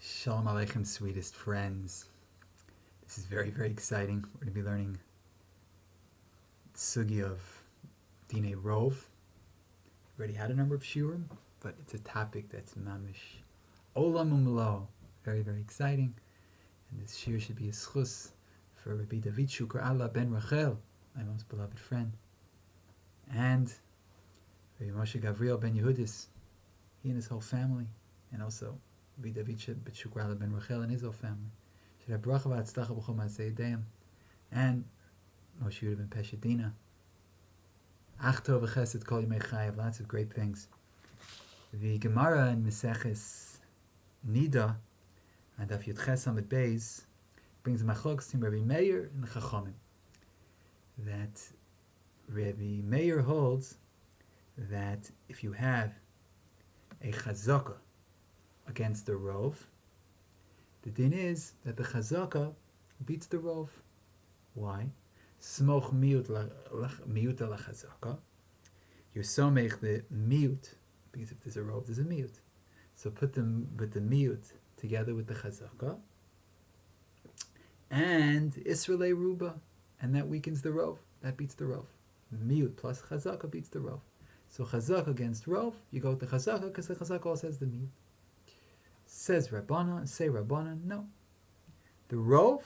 Shalom Aleichem, sweetest friends. This is very, very exciting. We're going to be learning Sugi of Dine Rov. We already had a number of shiurim, but it's a topic that's mamish olam umlo. Very, very exciting. And this shiur should be a schus for Rabbi David Shukar Allah ben Rachel, my most beloved friend. And Rabbi Moshe Gavriel ben Yehudis, he and his whole family, and also Rabbi David Shukar Allah ben Rachel and his whole family. Should have bracha v'atzlacha b'chol ma'aseh yedayim. And Moshe Yehuda ben Peshadina. Ach tov v'chesed kol yimei chayav. Lots of great things. The Gemara in Meseches Nida, and Daf Yud Ches Amud Beis, brings a machlokes to Rabbi Meir and the Chachamim. That Rabbi Meir holds that if you have a Chazaka against the Rov, the din is that the Chazaka beats the Rov. Why? Smoch miut la Chazaka. You're somech the miut, because if there's a Rov, there's a miut. So put them with the miut together with the Chazaka, and Israelay Ruba, and that weakens the Rov. That beats the Rov. Miut plus Chazaka beats the Rov. So Chazaka against Rov, you go with the Chazaka because the Chazaka also has the miut. Says Rabbana, say Rabbana, no. The Rov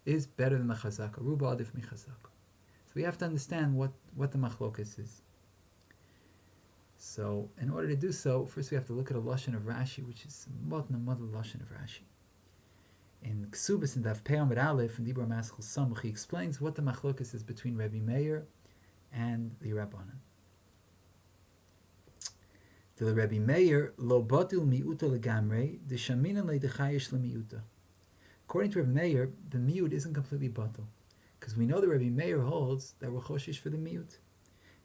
is better than the Chazaka. Ruba adif mi Chazaka. So we have to understand what the machlokas is. So in order to do so, first we have to look at a lashon of Rashi, which is modna lashon of Rashi. In Ksubas and Daf Pei Amud Aleph and Dibur Maschel Samuch, he explains what the machlokas is between Rabbi Meir and the Rabbanan. The Rabbi Meir lo batil miuta legamrei de shamina le dechayish le miuta. According to Rabbi Meir, the miut isn't completely batil, because we know that Rabbi Meir holds that we're choshish for the miut.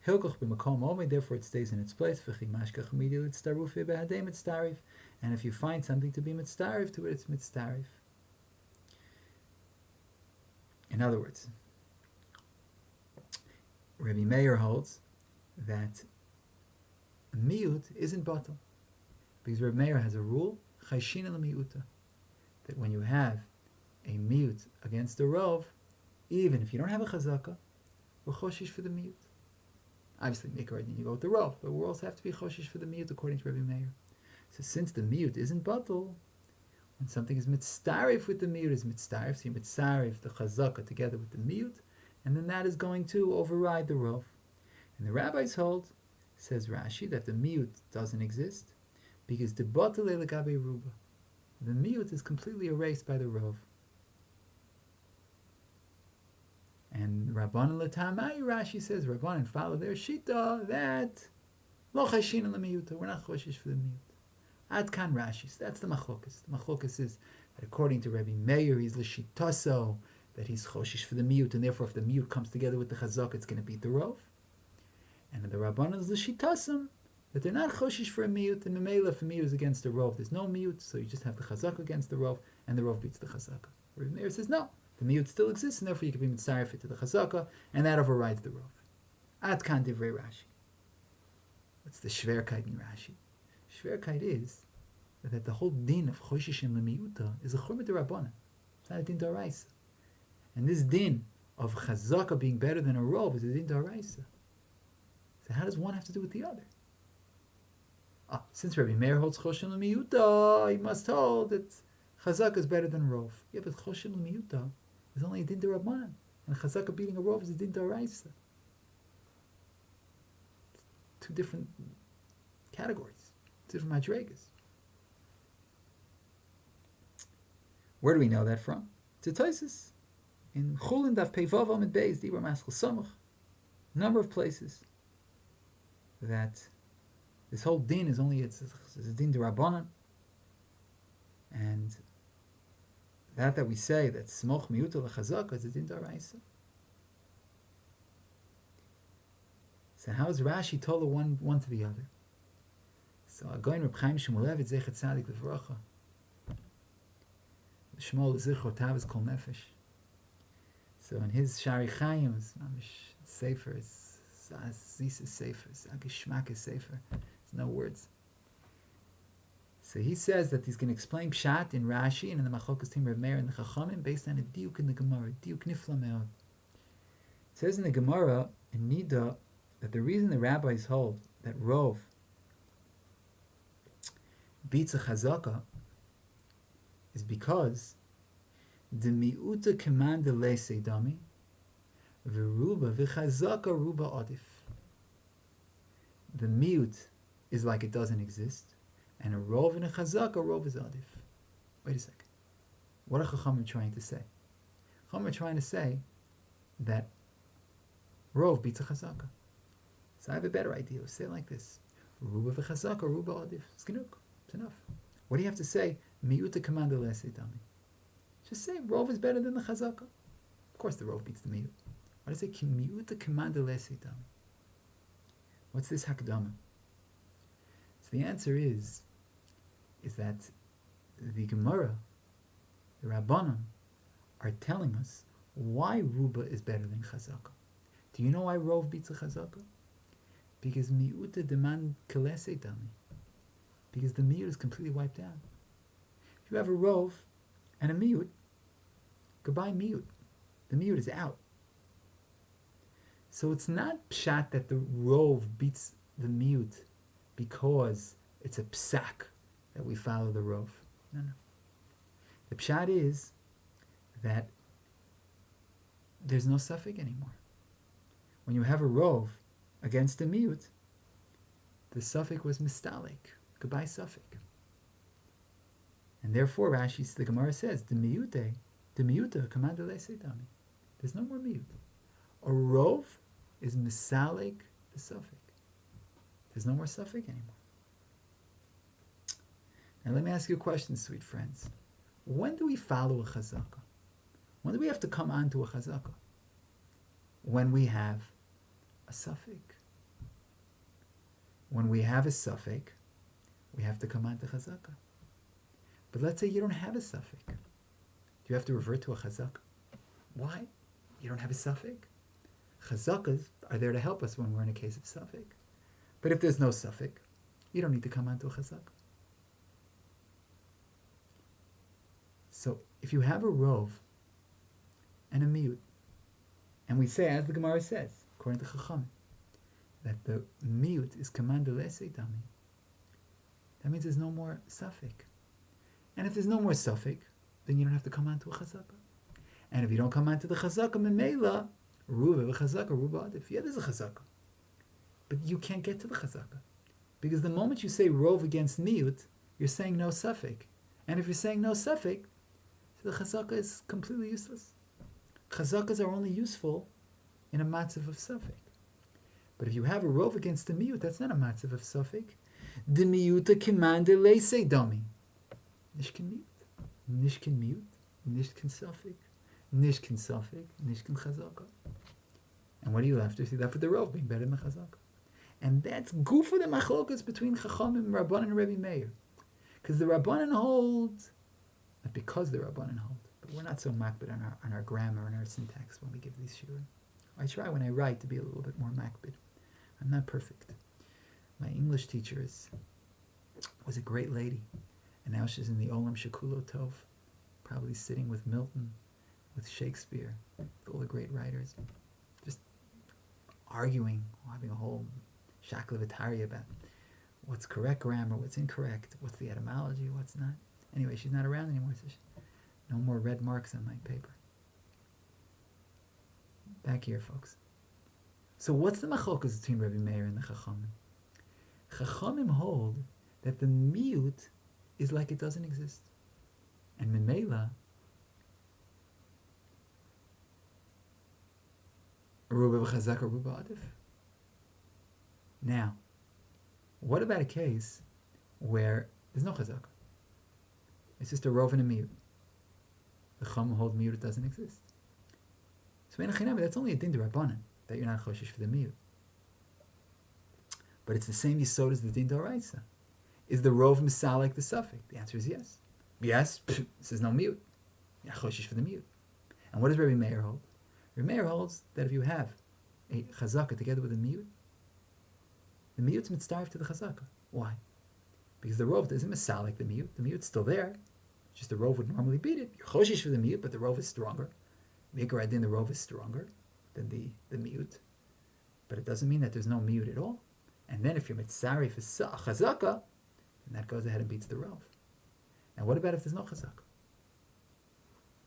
Hilkoch b'makom omei, therefore it stays in its place. V'chi mashkach midi litztaruf behadei mitztarif, and if you find something to be mitztarif to it, it's mitztarif. In other words, Rabbi Meir holds that miut isn't batal, because Rabbi Meir has a rule, chayshina l'miuta, that when you have a miut against a rov, even if you don't have a chazaka, we're choshish for the miut. Obviously, mikra you go with the rov, but we also have to be choshish for the miut according to Rabbi Meir. So since the miut isn't batal, when something is mitztarif with the miut is mitztarif, so you mitztarif the chazaka together with the miut, and then that is going to override the rov. And the rabbis hold, says Rashi, that the miut doesn't exist because the batal legabe ruba, the miut is completely erased by the rov. And Rabbanan l'tamai, Rashi says, Rabbanan follow their shita that lo chashin la miuta, we're not choshish for the miut. Ad kan Rashi, so that's the machlokas. The machlokas is that according to Rabbi Meir, he's l'shitaso, that he's choshish for the miut, and therefore if the miut comes together with the chazak, it's going to beat the rov. And the Rabbanan is l'shitasim, that they're not choshish for a miut, and memela for miut is against the rov. There's no miut, so you just have the chazaka against the rov, and the rov beats the chazaka. Rabbi Meir says no, the miut still exists, and therefore you can be mitzaref to the chazaka, and that overrides the rov. Ad kan divrei Rashi. What's the shverkeit in Rashi? Shverkeit is that the whole din of choshishim lemiuta is a churmat Rabbanan. It's not a din d'oraisa. And this din of chazaka being better than a rov is a din d'oraisa. So how does one have to do with the other? Since Rabbi Meir holds choshen l'miyuta, he must hold that chazaka is better than rov. Yeah, but choshen l'miyuta is only a din d'Rabbanan, and chazaka beating a rov is a din d'oraisa. Two different categories, different madregas. Where do we know that from? It's a Tosfos in Chulin Daf Pei Vav Amud Beis Dibur Maschel Samuch. Number of places that this whole din is only it's a din d'Rabbanan, and that we say that smoch miuta lechazaka is a din d'oraisa. So how is Rashi told one to the other? So Agoin Reb Chaim Shmulevitz Zechet Tzadik Levracha, Shmuel Zichro Tavis Kol Nefesh. So in his Shari Chaim, it's Sefer, it's Zis is Sefer, it's Agishmak is Sefer. There's no words. So he says that he's going to explain Pshat in Rashi and in the Machokas Tim Reb Meir and the Chachamim based on a diuk in the Gemara, diuk nifla me'od. It says in the Gemara in Nida that the reason the rabbis hold that Rov beats a Chazaka is because the miuta command the lese dami v'ruba v'chazaka ruba adif. The miut is like it doesn't exist, and a rov and a chazaka, rov is adif. Wait a second. What are Chachamim trying to say? Chachamim are trying to say that rov beats a chazaka. So I have a better idea. Let's say it like this: ruba v'chazaka, ruba adif. It's genug. It's enough. What do you have to say? Miuta command the lese dami. Just say rov is better than the chazaka. Of course, the rov beats the miut. Why does it say miuta command the lese dami? What's this hakdama? So the answer is that the Gemara, the Rabbanon, are telling us why Ruba is better than Chazaka. Do you know why Rov beats a Chazaka? Because miuta demand kelese dami. Because the miut is completely wiped out. If you have a Rov and a miut, goodbye miut. The miut is out. So it's not pshat that the rov beats the miut because it's a psak that we follow the rov. No. The pshat is that there's no suffix anymore. When you have a rov against a miut, the suffix was mistalik. Goodbye suffix. And therefore Rashi, the Gemara says, the miuta command lese dami. There's no more miut. A rov is misalik the suffix. There's no more suffix anymore. Now let me ask you a question, sweet friends. When do we follow a chazaka? When do we have to come on to a chazaka? When we have a suffix. When we have a suffix, we have to come on to chazaka. But let's say you don't have a suffix. Do you have to revert to a chazaka? Why? You don't have a suffix? Chazakas are there to help us when we're in a case of suffix. But if there's no suffix, you don't need to come on to a chazaka. So if you have a rov and a miut, and we say, as the Gemara says, according to Chacham, that the miut is command lese dami, that means there's no more suffix. And if there's no more suffix, then you don't have to come on to a chazaka. And if you don't come on to the chazaka, memela, ruba v'chazaka, ruba adif. Yeah, there's a chazaka. But you can't get to the chazaka. Because the moment you say rov against miut, you're saying no suffix. And if you're saying no suffix, the chazaka is completely useless. Chazakas are only useful in a matzav of suffix. But if you have a rov against the miut, that's not a matzav of suffix. The miuta command lese dami. Nishkin miut, nishkin miut, nishkin suffix, nishkin suffix, nishkin chazaka. And what are you left with? You're left with the rov being better than the chazaka. And that's good for the machlokas between Chachamim, Rabbanan, and Rebbe Meir. Because the Rabbanan hold, not because the Rabbanan hold, but we're not so makbid on our grammar and our syntax when we give these shiurim. I try when I write to be a little bit more makbid. I'm not perfect. My English teacher was a great lady, and now she's in the Olam Shekulo Tov, probably sitting with Milton, with Shakespeare, with all the great writers, just arguing, having a whole shaklavitari about what's correct grammar, what's incorrect, what's the etymology, what's not. Anyway, she's not around anymore, so no more red marks on my paper. Back here, folks. So what's the machlokas between Rebbe Meir and the Chachamim? Chachamim hold that the miut is like it doesn't exist. And memela, ruba v'chazaka, ruba adif. Now, what about a case where there's no chazaka? It's just a rov and a miut. The chum hold miut, it doesn't exist. So in a chinami, that's only a din d'Rabbanan, that you're not choshish for the miut. But it's the same yisod as the din d'oraisa. Is the rov misal like the suffix? The answer is yes. Yes, this is no miut. You're not choshish for the miut. And what does Rebbe Meir hold? Rebbe Meir holds that if you have a chazaka together with a miut, the miut's mitzdarif to the chazaka. Why? because the rov doesn't misalik the miyut. The miyut's still there. Just the rov would normally beat it. You're choshish for the miyut, but the rov is stronger. Mikra adin, the rov is stronger than the miyut. But it doesn't mean that there's no miyut at all. And then if you're mitzari for chazaka, then that goes ahead and beats the rov. Now what about if there's no chazaka?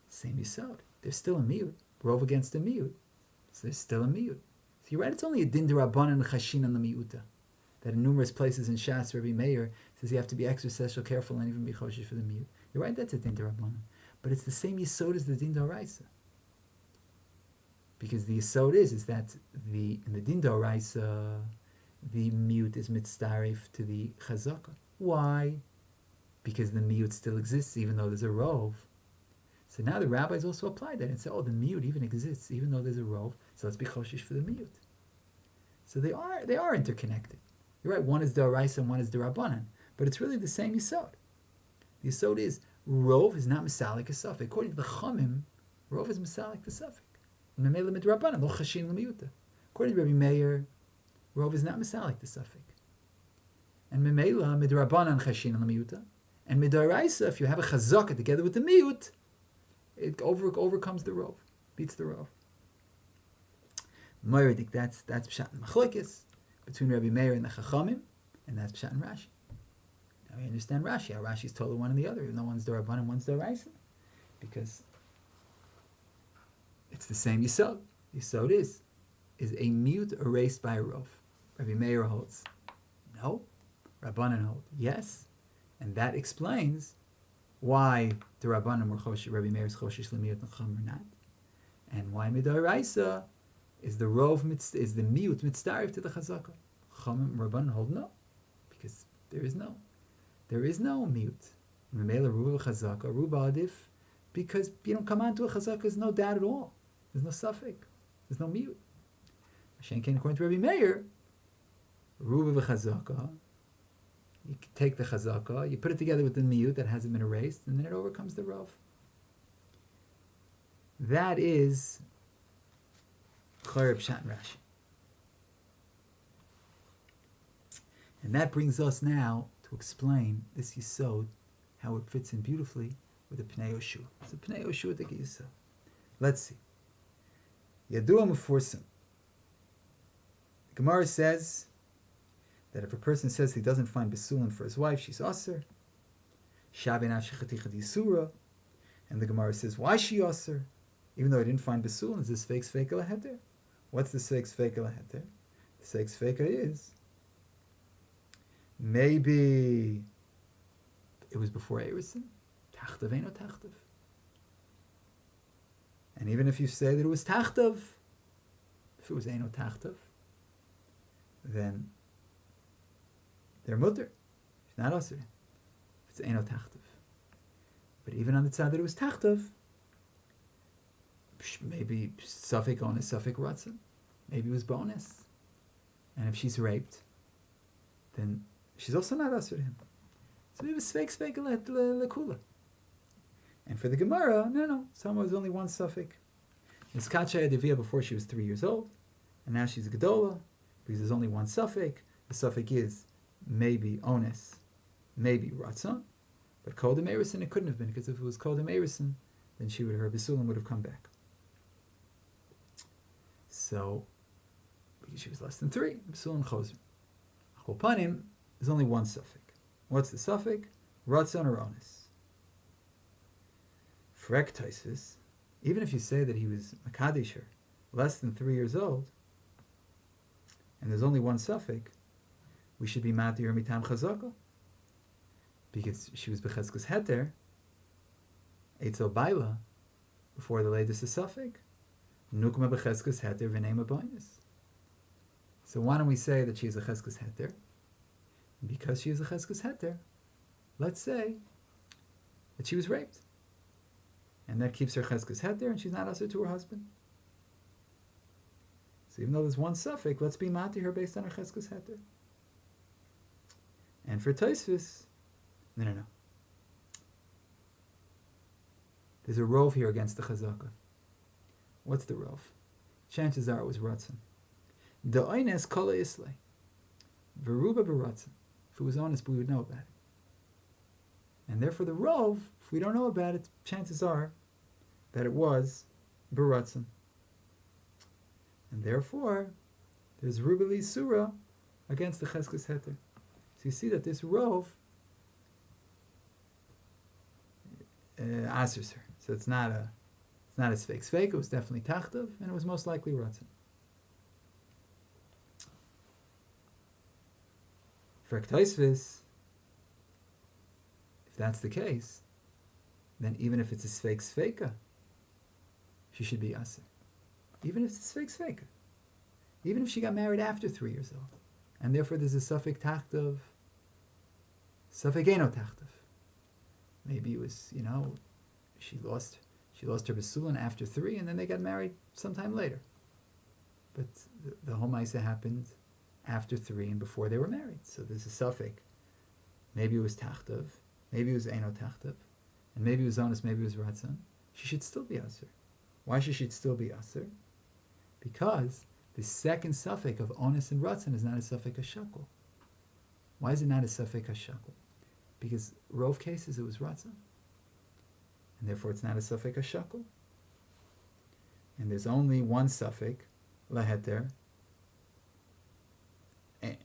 Same yisod. There's still a miyut. Rov against a miyut. So there's still a miyut. So you're right, it's only a din d'Rabbanan and chashin on the miyuta. That in numerous places in Shas, Rabbi Meir says you have to be extra special careful and even be choshish for the miyut. You're right, that's a din d'Rabbanan. But it's the same yisod as the din d'Oraisa. Because the yisod is that in the din d'Oraisa, the miyut is mitzdaref to the chazaka. Why? Because the miyut still exists even though there's a rov. So now the rabbis also apply that and say, the miyut even exists even though there's a rov, so let's be choshish for the miyut. So they are interconnected. You're right, one is d'oraisa and one is d'Rabbanan, but it's really the same yisod. The yisod is rov is not misalik a suffix. According to the Chamim, rov is misalik the suffix. Memela midrabbanan lo chashin l'miyuta. According to Rabbi Meir, rov is not misalik the suffix. And memela midrabbanan chashin l'miyuta. And midoraisa, if you have a chazaka together with the miyut, it overcomes the rov, beats the rov. Moiridik, that's pshat and machlokes between Rabbi Meir and the Chachamim, and that's pshat and Rashi. Now we understand Rashi. How Rashi's totally one and the other, even though one's d'Rabbanan and one's d'Oraisa, because it's the same yisod. Yisod is a miyut erased by a rov. Rabbi Meir holds no, Rabbanan hold yes, and that explains why the Rabbanan were choshish, Rabbi Meir's choshish l'miyut and Chacham are not, and why midoraisa is the rov is the miyut mitzdarif to the chazaka. Chachamim Rabbanan hold no, because there is no miyut. Memela ruba chazaka ruba adif, because you don't come on to a chazaka. There's no doubt at all. There's no suffix. There's no miyut. Shenken according to Rabbi Meir, ruba v'chazaka. You take the chazaka, you put it together with the miyut that hasn't been erased, and then it overcomes the rov. That is Chayr Pshat and Rashi. And that brings us now to explain this yisod, how it fits in beautifully with the Pnei Yoshua. It's a Pnei Yoshua the yisod. Let's see. Yadua Meforsim. The Gemara says that if a person says he doesn't find Besulin for his wife, she's Aser. Shavin Ashichatich Yisura. And the Gemara says, why is she Aser? Even though I didn't find Besulin, is this fake Sveika Laheter? What's the fake Sveika Laheter? The fake Sveika is maybe it was before Eirison. Tachtav Eino Tachtav. And even if you say that it was Tachtav, if it was Eino Tachtav, then they're mutter. It's not Aser. If it's Eino Tachtav. But even on the side that it was Tachtav, maybe Suffolk on a Suffolk Ratzon. Maybe it was bonus. And if she's raped, then she's also not Aser to him. So maybe Sveik Lekula. And for the Gemara, no. Someone was only one Suffolk. It's Kacha Devia before she was 3 years old. And now she's a Gedola. Because there's only one Suffolk. The Suffolk is maybe Ones, maybe Ratzon. But Kodem Erison it couldn't have been, because if it was Kodem Erison, then her Besulim would have come back. So, because she was less than 3, Besulim Choser. Chopanim, there's only one suffix. What's the suffix? Ratzon or Ones. Frek Taisvis, even if you say that he was Makadisher, less than 3 years old, and there's only one suffix, we should be Matir Mitam Chazaka. Because she was Becheskes Heter, Eitzel Baila, before the latest is suffix, Nukma Becheskes Heter V'nema Boinus. So why don't we say that she is a Cheskes Heter? Because she is a Cheskes Heter, let's say that she was raped. And that keeps her Cheskes Heter, and she's not Aser to her husband. So even though there's one suffix, let's be mati her based on her Cheskes Heter. And for Tosfos, no. There's a rov here against the Chazaka. What's the rov? Chances are it was Ratzon. The Oines Kala Islay. Veruba Baratzon. If it was honest, we would know about it. And therefore the rov, if we don't know about it, chances are that it was beratzon. And therefore, there's rubeli surah against the cheskes heter. So you see that this rov answers her. So it's not a sfeik. Sfeik, it was definitely tachtav, and it was most likely ratzon. For Ktoisvis, if that's the case, then even if it's a sfeik sfeika, she should be aser. Even if it's a sfeik sfeika. Even if she got married after 3 years old. And therefore there's a suffix tachtav, suffix eno tachtav. Maybe it was, she lost her besulin after 3, and then they got married sometime later. But the whole ma'aseh happened after 3 and before they were married. So there's a suffix. Maybe it was tachtav, maybe it was eno tachtav, and maybe it was onus, maybe it was ratzon. She should still be aser. Why should she still be aser? Because the second suffix of onus and ratzon is not a suffix hashakel. Why is it not a suffix hashakel? Because rov cases it was ratzon, and therefore it's not a suffix hashakel. And there's only one suffix laheter,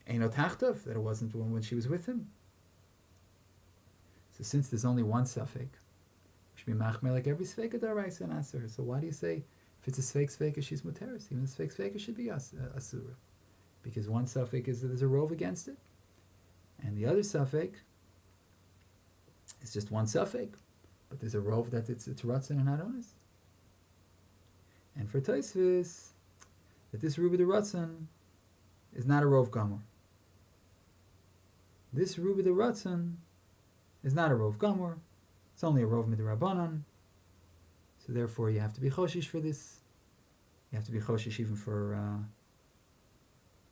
eno tachtav, that it wasn't when she was with him. So since there's only one suffix, we should be machmer like every sveika daraisa and aser. So why do you say if it's a sveik sveika she's muteris? Even the sveik sveika should be asura, because one suffix is that there's a rov against it, and the other suffix is just one suffix, but there's a rov that it's ratzon and not onus. And for Tosfos, that this ruba de ratzon is not a rov gamor. This ruba de ratzon is not a rov gamor. It's only a rov midrabanan. So therefore, you have to be choshish for this. You have to be choshish even for.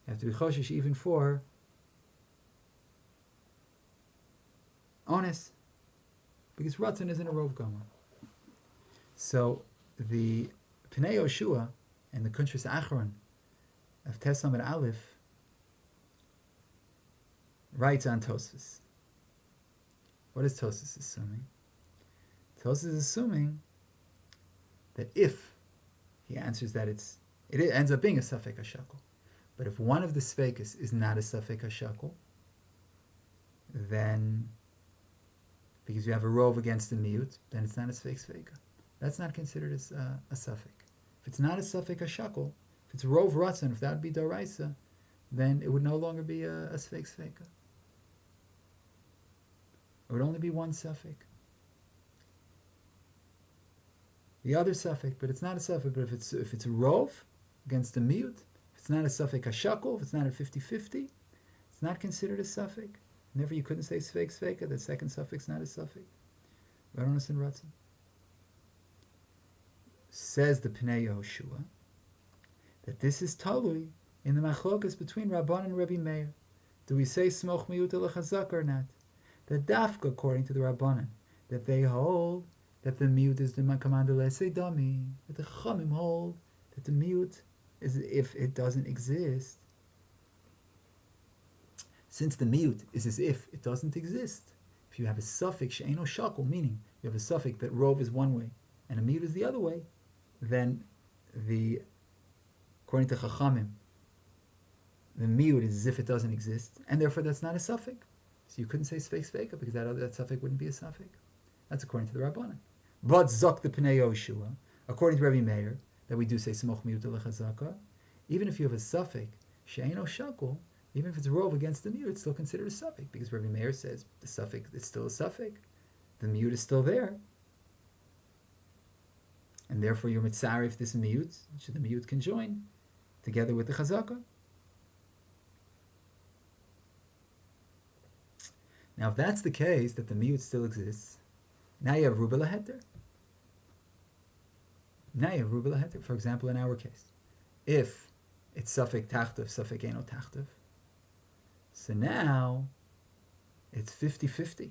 You have to be choshish even for onus, because ratzon isn't a rov gamor. So the Pnei Yoshua and the Kuntres Acharon of Tesam and Aleph writes on Tosfos. What is Tosfos assuming? Tosfos is assuming that if he answers that it ends up being a suffix hashakel, but if one of the sfeikas is not a suffix hashakel, then because you have a rov against the miut, then it's not a sfeik sfeika. That's not considered as a suffix. If it's not a suffix hashakel, if it's rov ratzon, if that would be daraisa, then it would no longer be a sfeik sfeika. It would only be one suffix. The other suffix, but it's not a suffix. But if it's a rov against the miut, if it's not a suffix hashakel, if it's not a 50-50, it's not considered a suffix. Therefore, you couldn't say sfeik sfeika. The second suffix not a suffix. Varonos and ratzon. Says the Pnei Yehoshua that this is talui in the machlokas between Rabban and Rebbe Meir. Do we say smoch miut el chazaka or not? That dafka, according to the Rabbanan, that they hold that the miut is the command l'esei dami, that the Chachamim hold that the miut is if it doesn't exist. Since the miut is as if it doesn't exist, if you have a suffix she'eino shakel, meaning you have a suffix that rov is one way and a miut is the other way, then according to Chachamim, the miut is as if it doesn't exist, and therefore that's not a suffix. So you couldn't say sfeik sfeika because that suffix wouldn't be a suffix. That's according to the Rabbanan. But zok the Pnei Yehoshua, according to Rebbe Meir, that we do say smoch miut l'chazaka, even if you have a suffix she'eino shakel, even if it's rov against the miut, it's still considered a suffix because Rebbe Meir says the suffix is still a suffix. The miut is still there. And therefore you're mitzarif this miut, which the miut can join together with the chazaka. Now if that's the case, that the miut still exists, now you have ruba laheter. Now you have ruba laheter. For example, in our case, if it's suffix tachtav, suffix eno tachtav, so now it's 50-50.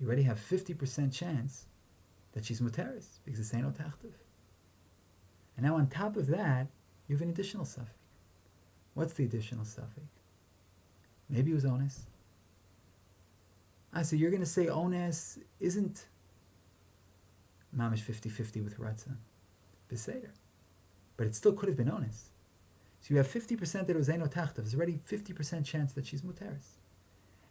You already have 50% chance that she's muteris because it's eno tachtav. And now on top of that, you have an additional suffix. What's the additional suffix? Maybe it was onus. So you're going to say ones isn't mamish 50-50 with ratzon. Beseder. But it still could have been ones. So you have 50% that it was Eino Tachtav. There's already 50% chance that she's Muteris.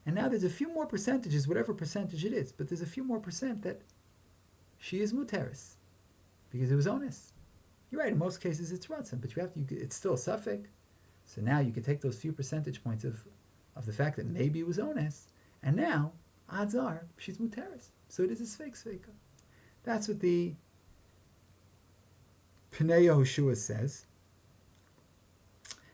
And now there's a few more percentages, whatever percentage it is, but there's a few more percent that she is Muteris. Because it was onus. You're right, in most cases it's Ratzon, but it's still a suffix. So now you could take those few percentage points of the fact that maybe it was onus, and now, odds are, she's Muteris. So it is a Sveika. That's what the Pnei Yehoshua says.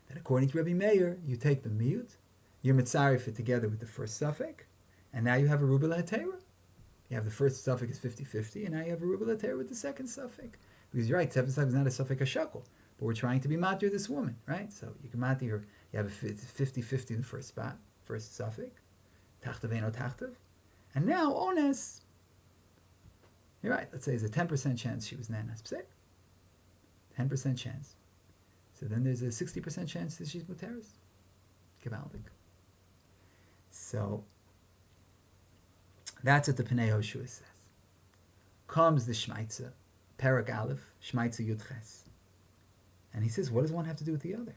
That according to Rabbi Meir, you take the miyut, you're mitzarif it together with the first suffix, and now you have a ruba l'hatera. You have the first suffix is 50-50, and now you have a ruba l'hatera with the second suffix. Because you're right, 7 suffix is not a suffix a shekel, but we're trying to be matir this woman, right? So you can matir her, you have a 50-50 in the first spot, first suffix, tachtav eno tachtav, and now ones. You're right, let's say there's a 10% chance she was nanas. 10% chance. So then there's a 60% chance that she's muteris. Gevaldik. So that's what the Pnei Yehoshua says. Comes the Shmaitza, Perek Aleph, Shmaitza Yud Ches. And he says, what does one have to do with the other?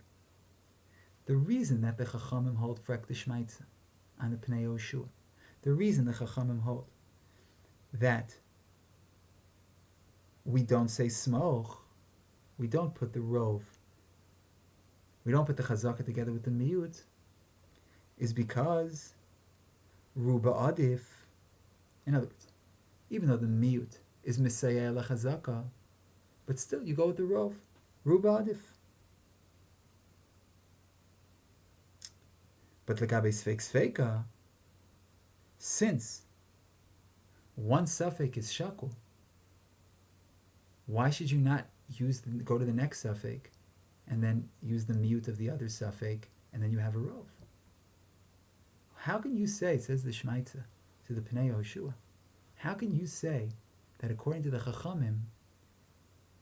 The reason that the Chachamim hold frek the Shmaitza on the Pnei Yehoshua, the reason the Chachamim hold that we don't say smoch, we don't put the rov, we don't put the chazaka together with the miyut, is because ruba adif, in other words, even though the miyut is misayeh la chazaka, but still you go with the rov, ruba adif. But legabe sfeika, since one suffix is shakul, why should you not go to the next suffix and then use the mute of the other suffix, and then you have a rov? How can you say, says the Shmaitza to the Pnei Yehoshua, how can you say that according to the Chachamim,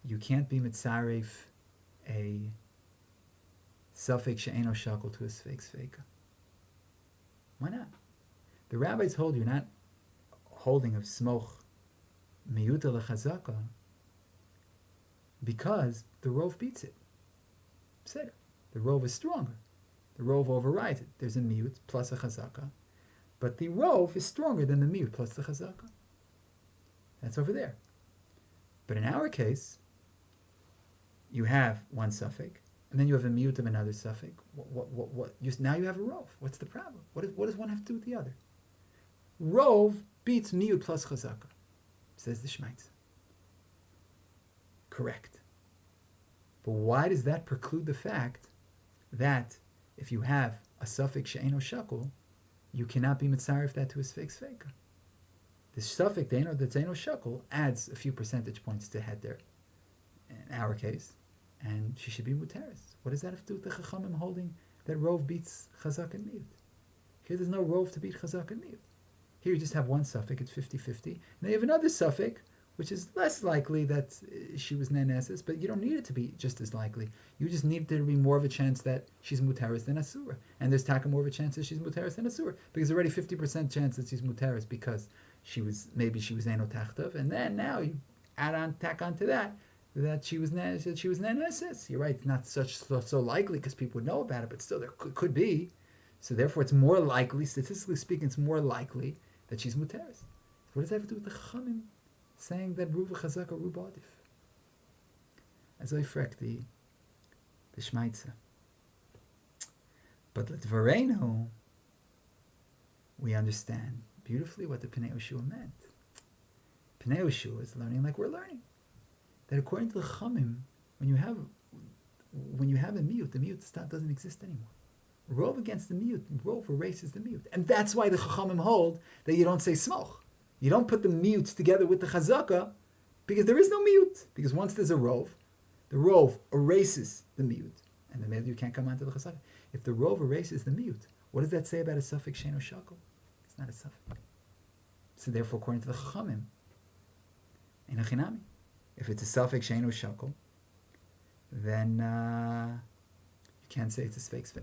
you can't be mitzaref a suffix she'eno shakul to a sfeik sfeika? Why not? The rabbis hold you're not holding of smoch miyuta lechazaka because the rov beats it. The rov is stronger. The rov overrides it. There's a miyut plus a chazaka, but the rov is stronger than the miyut plus the chazaka. That's over there. But in our case, you have one suffix, and then you have a miyut of another suffix. Now you have a rov. What's the problem? What does one have to do with the other? Rov beats miyut plus chazaka, says the Shmaitz. Correct. But why does that preclude the fact that if you have a suffix she'eno shakul, you cannot be mitzaref that to a sfeik sfeika? The suffix that's eno shakul adds a few percentage points to head there, in our case, and she should be muteris. What does that have to do with the Chachamim holding that rov beats chazak and miyut? Here there's no rov to beat chazak and miyut. Here you just have one suffix, it's 50-50, and then you have another suffix, which is less likely that she was neneses, but you don't need it to be just as likely. You just need there to be more of a chance that she's muteris than asura. And there's taka more of a chance that she's muteris than asura, because already 50% chance that she's muteris because maybe she was eno tachtav, and then now you tack on to that she was neneses. You're right, it's not so likely because people would know about it, but still there could be. So therefore it's more likely, statistically speaking, it's more likely that she's muteris. What does that have to do with the Chachamim saying that Ruva Chazaka Ruba Adif? As I frek the Shmaitza. But L'Dvarenu, we understand beautifully what the Pnei Yehoshua meant. Pnei Yehoshua is learning like we're learning. That according to the Chachamim, when you have a miyut, the miyut doesn't exist anymore. Rov against the miyut, rov erases the miyut. And that's why the Chachamim hold that you don't say smoch. You don't put the miyut together with the chazaka because there is no miyut. Because once there's a rov, the rov erases the miyut. And then maybe you can't come onto the chazaka. If the rov erases the miyut, what does that say about a suffix she'eno shakul? It's not a suffix. So therefore, according to the Chachamim, in a chinami, if it's a suffix she'eno shakul, then you can't say it's a sfeik sfeik.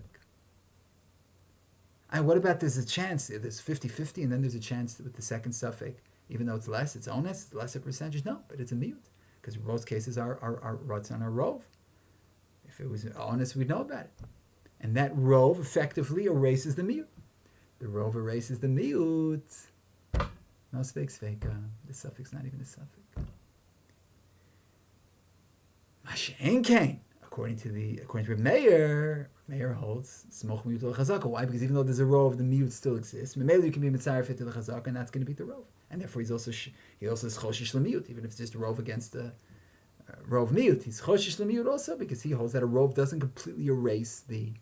And what about there's a chance, there's 50-50, and then there's a chance with the second suffix, even though it's less, it's onus, it's lesser percentage? No, but it's a mute, because most cases are Ratzon or Rov. If it was onus, we'd know about it. And that Rov effectively erases the mute. The Rov erases the mute. No Sveika. The suffix not even a suffix. Mashen Kain. According to Meir holds smoch mute to the Chazaka. Why? Because even though there's a Rov, the mute still exists. Maybe you can be mitzaref to the Chazaka, and that's going to beat the Rov. And therefore he also is choshish lemute, even if it's just a Rov against a Rov mute. He's choshish lemute also because he holds that a Rov doesn't completely erase the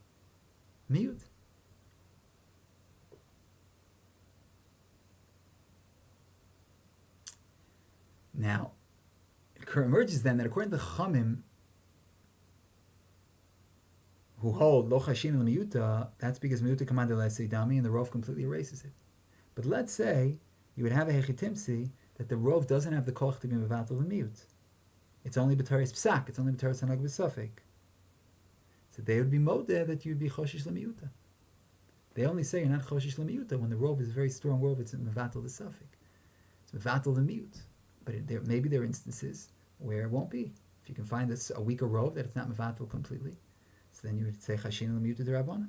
mute. Now, it emerges then that according to the Chamim, who hold lo chashin el miyuta, that's because miyuta commanded dami, and the rov completely erases it. But let's say you would have a hechitimsi that the rov doesn't have the koch to be mevatel the miyut. It's only b'taris psak. It's only b'taris hanag b'safek. So they would be modeh that you'd be choshish lemiyuta. They only say you're not choshish lemiyuta when the rov is a very strong rov. It's mevatel the safek. It's mevatel the miyut. But maybe there are instances where it won't be. If you can find a weaker rov that it's not mevatel completely, so then you would say chashin l'miyut d'Rabbanan.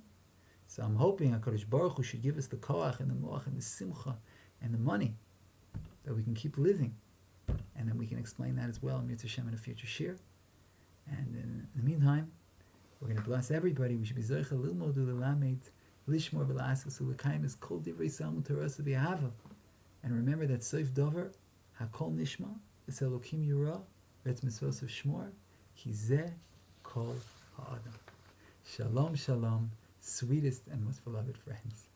So I'm hoping HaKadosh Baruch Hu should give us the koach and the moach and the simcha and the money that we can keep living, and then we can explain that as well in Mitzvah Shem in a future shir. And in the meantime, we're going to bless everybody. We should be zoicha lilmod u'lelamed lishmor v'laskas u'lekayim kol divrei salmu torasa v'ahava. And remember that Seif Dover Hakol Nishma is Elokim Yura Retz Mitzvos of Shmor Ki Zeh Kol Ha'adam. Shalom, shalom, sweetest and most beloved friends.